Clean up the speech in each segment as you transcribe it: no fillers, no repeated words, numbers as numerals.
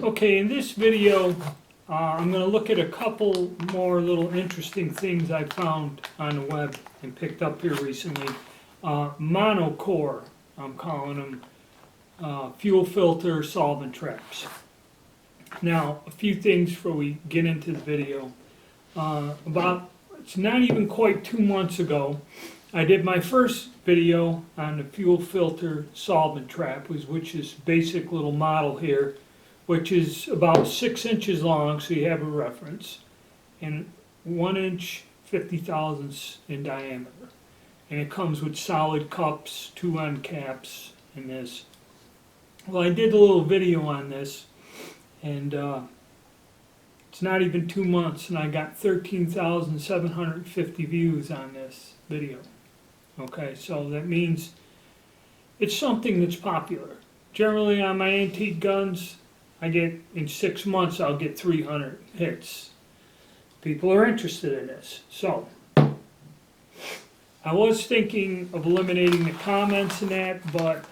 Okay, in this video, I'm going to look at a couple more little interesting things I found on the web and picked up here recently. Monocore, I'm calling them, fuel filter solvent traps. Now, a few things before we get into the video. It's not even quite 2 months ago, I did my first video on the fuel filter solvent trap, which is basic little model here, which is about 6 inches long, so you have a reference, and 1 inch 50 thousandths in diameter. And it comes with solid cups, 2 end caps, and this. Well, I did a little video on this, and it's not even 2 months, and I got 13,750 views on this video. Okay, so that means it's something that's popular. Generally on my antique guns, I get, in 6 months, I'll get 300 hits. People are interested in this. So, I was thinking of eliminating the comments in that, but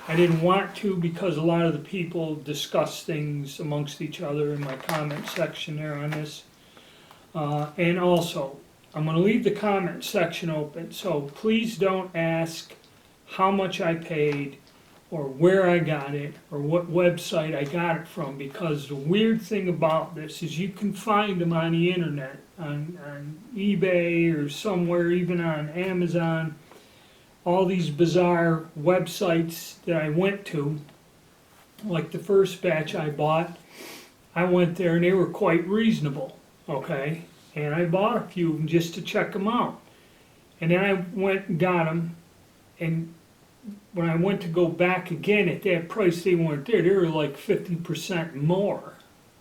I didn't want to because a lot of the people discuss things amongst each other in my comment section there on this. And also, I'm going to leave the comment section open, so please don't ask how much I paid or where I got it or what website I got it from, because the weird thing about this is you can find them on the internet, on eBay or somewhere, even on Amazon. All these bizarre websites that I went to, like the first batch I bought, I went there and they were quite reasonable, okay? And I bought a few of them just to check them out. And then I went and got them, and when I went to go back again at that price, they weren't there. They were like 50% more,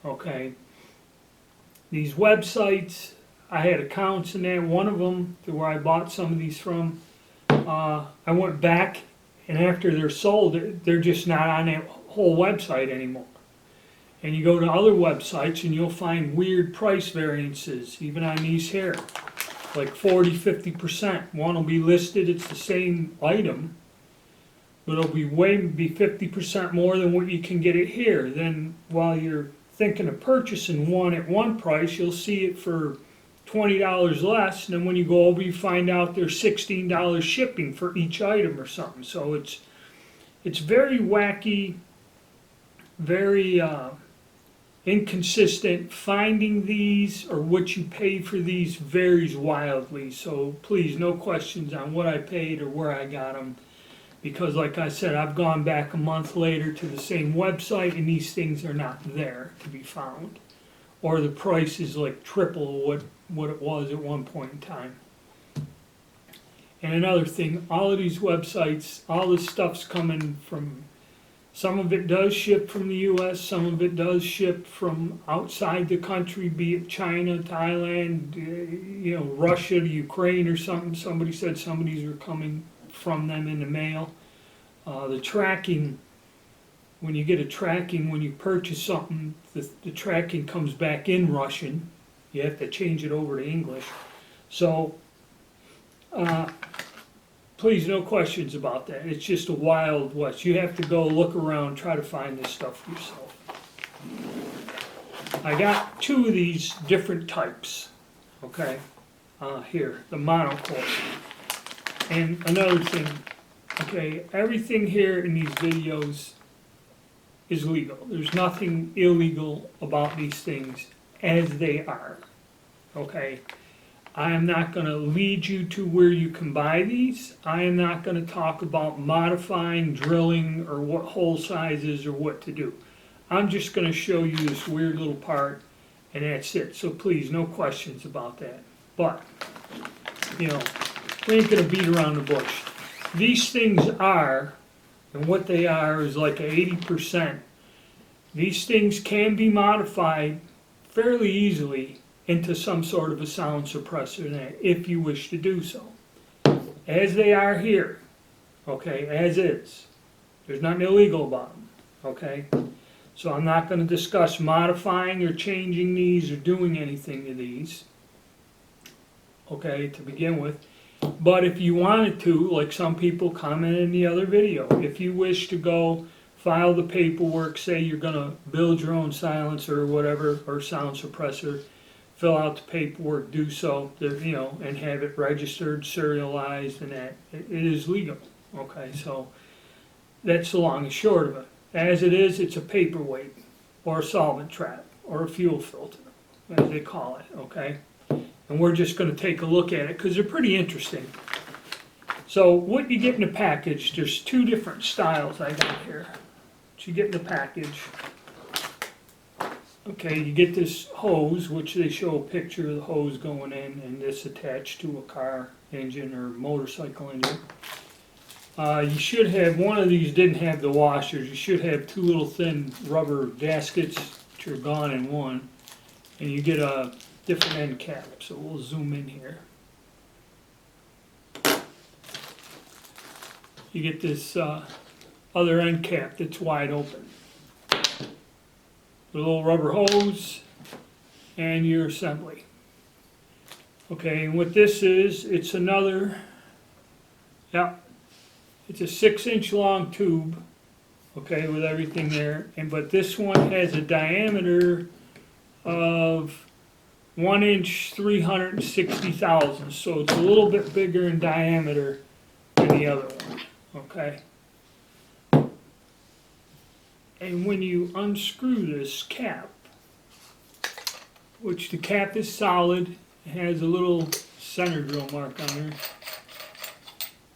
okay? These websites, I had accounts in there. One of them, where I bought some of these from, I went back, and after they're sold, they're just not on that whole website anymore. And you go to other websites and you'll find weird price variances, even on these here, like 40–50%. One will be listed, it's the same item, but it'll be 50% more than what you can get it here. Then while you're thinking of purchasing one at one price, you'll see it for $20 less, and then when you go over, you find out there's $16 shipping for each item or something. So it's very wacky, very inconsistent. Finding these or what you pay for these varies wildly. So please, no questions on what I paid or where I got them, because like I said, I've gone back a month later to the same website and these things are not there to be found, or the price is like triple what it was at one point in time. And another thing, all of these websites, all this stuff's coming from, some of it does ship from the US, some of it does ship from outside the country, be it China, Thailand, Russia, to Ukraine or something. Somebody said some of these are coming from them in the mail. The tracking, when you get a tracking, when you purchase something, the tracking comes back in Russian. You have to change it over to English. So, please, no questions about that. It's just a wild west. You have to go look around, try to find this stuff for yourself. I got 2 of these different types, okay, here, the Monocore. And another thing, okay, everything here in these videos is legal. There's nothing illegal about these things as they are, okay? I am not going to lead you to where you can buy these. I am not going to talk about modifying, drilling, or what hole sizes or what to do. I'm just going to show you this weird little part, and that's it. So please, no questions about that. But, we ain't going to beat around the bush. These things are, and what they are is like 80%. These things can be modified fairly easily into some sort of a sound suppressor if you wish to do so. As they are here, okay, as is. There's nothing illegal about them, okay? So I'm not going to discuss modifying or changing these or doing anything to these, okay, to begin with. But if you wanted to, like some people commented in the other video, if you wish to go file the paperwork, say you're gonna build your own silencer or whatever, or sound suppressor, fill out the paperwork, do so, you know, and have it registered, serialized, and that, it is legal, okay, so that's the long and short of it. As it is, it's a paperweight, or a solvent trap, or a fuel filter, as they call it, okay? And we're just gonna take a look at it, because they're pretty interesting. So what you get in the package, there's two different styles I got here. What you get in the package, okay, you get this hose, which they show a picture of the hose going in, and this attached to a car engine or motorcycle engine. You should have, one of these didn't have the washers, you should have two little thin rubber gaskets, which are gone in one, and you get a different end cap, so we'll zoom in here. You get this other end cap that's wide open. The little rubber hose and your assembly. Okay, and what this is, it's another, yeah, it's a 6-inch long tube, okay, with everything there, but this one has a diameter of 1 inch 360 thousandths, so it's a little bit bigger in diameter than the other one, okay? And when you unscrew this cap, which the cap is solid, it has a little center drill mark on there,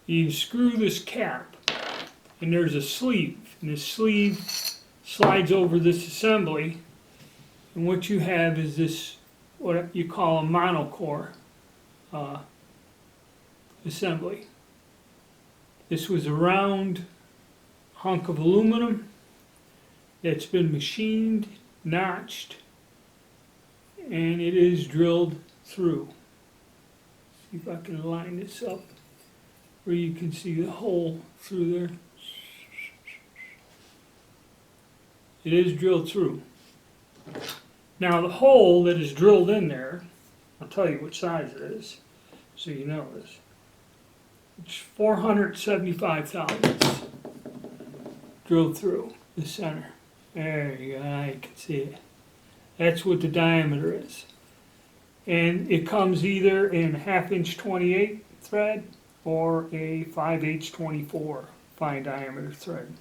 you screw this cap, and there's a sleeve, and the sleeve slides over this assembly, and what you have is this, what you call a monocore assembly. This was a round hunk of aluminum that's been machined, notched, and it is drilled through. See if I can line this up where you can see the hole through there. It is drilled through. Now the hole that is drilled in there, I'll tell you what size it is, so you know this. It's 475 thousandths drilled through the center. There you go, I can see it. That's what the diameter is. And it comes either in 1/2 inch 28 thread or a 5/8 24 fine diameter thread.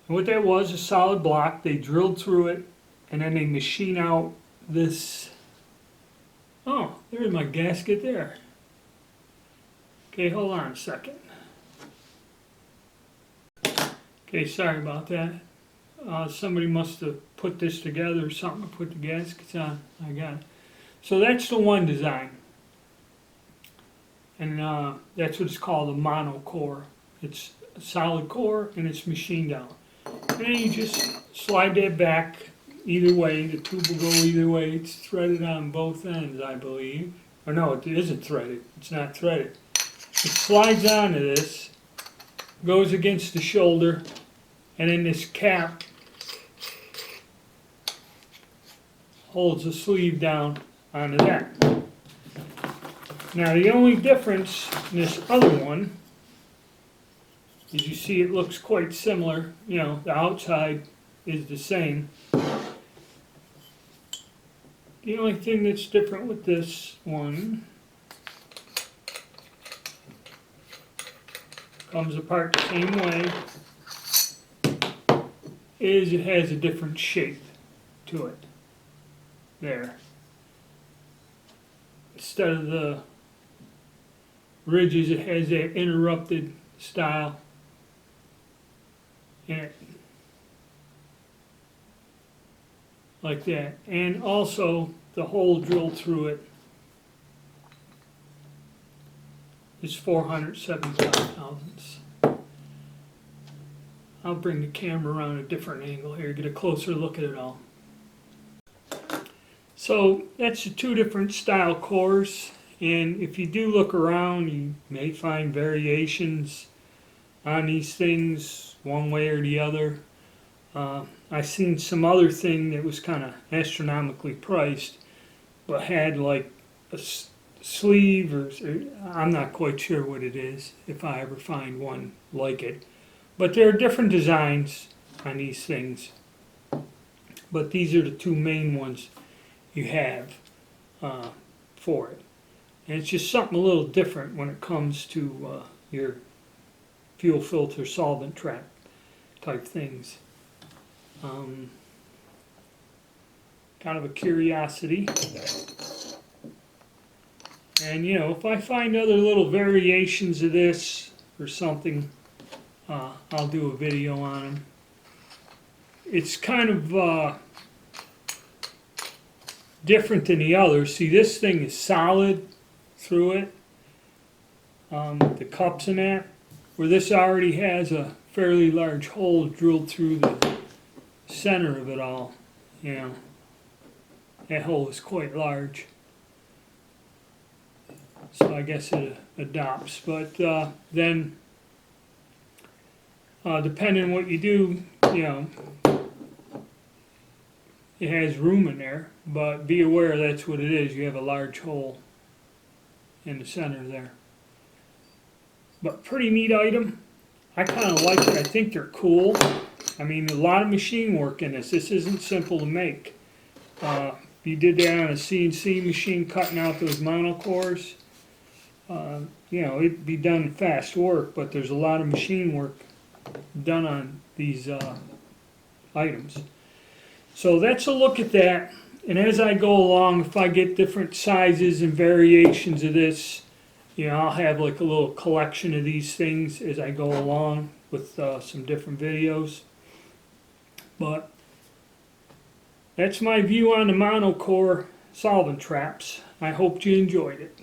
And what that was, a solid block, they drilled through it, and then they machine out this, oh, there's my gasket there. Okay, hold on a second. Okay, sorry about that. Somebody must have put this together or something to put the gaskets on. I got it. So that's the one design. And that's what it's called, a monocore. It's a solid core and it's machined out. And then you just slide that back either way. The tube will go either way. It's threaded on both ends, I believe. Or no, it isn't threaded. It's not threaded. It slides onto this, goes against the shoulder, and then this cap holds the sleeve down onto that. Now the only difference in this other one is you see it looks quite similar. You know, the outside is the same. The only thing that's different with this one comes apart the same way, is it has a different shape to it. There. Instead of the ridges, it has that interrupted style in it. Like that. And also the hole drilled through it is 475 thousandths. I'll bring the camera around a different angle here, get a closer look at it all. So that's the two different style cores, and if you do look around, you may find variations on these things one way or the other. I seen some other thing that was kind of astronomically priced, but had like a sleeve, or I'm not quite sure what it is, if I ever find one like it. But there are different designs on these things. But these are the two main ones you have for it. And it's just something a little different when it comes to your fuel filter solvent trap type things. Kind of a curiosity. And you know, if I find other little variations of this or something, I'll do a video on them. It's kind of different than the others. See, this thing is solid through it, the cups and that, where this already has a fairly large hole drilled through the center of it all. You know, that hole is quite large. So I guess it adopts. But then, depending on what you do, you know, it has room in there. But be aware that's what it is. You have a large hole in the center there. But pretty neat item. I kind of like it. I think they're cool. I mean, a lot of machine work in this. This isn't simple to make. If you did that on a CNC machine cutting out those monocores, you know, it'd be done fast work, but there's a lot of machine work done on these items. So that's a look at that. And as I go along, if I get different sizes and variations of this, you know, I'll have like a little collection of these things as I go along with some different videos. But that's my view on the Monocore solvent traps. I hope you enjoyed it.